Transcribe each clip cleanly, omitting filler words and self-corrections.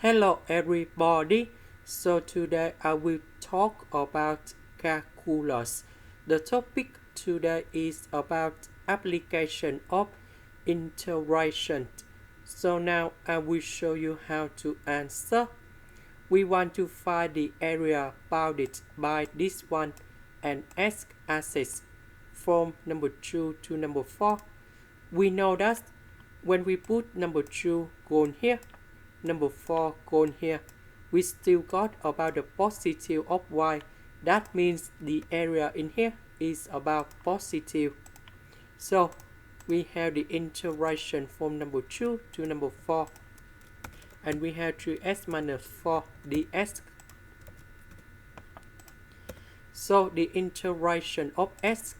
Hello everybody. So today I will talk about calculus. The topic today is about application of integration. So now I will show you how to answer. We want to find the area bounded by this one and x-axis from number 2 to number 4. We know that when we put number 2 going here, number 4 going here, we still got about the positive of y. That means the area in here is about positive. So we have the integration from number 2 to number 4. And we have 3x minus 4 dx. So the integration of x,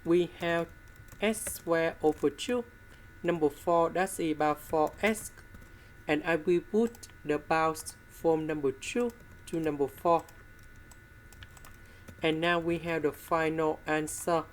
we have x squared over 2. Number 4, that's about 4x. And I will put the bounds from number 2 to number 4. And now we have the final answer.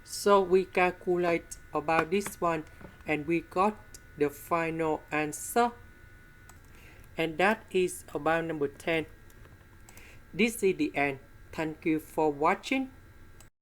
So we calculate about this one and we got the final answer. And that is about number 10. This is the end. Thank you for watching.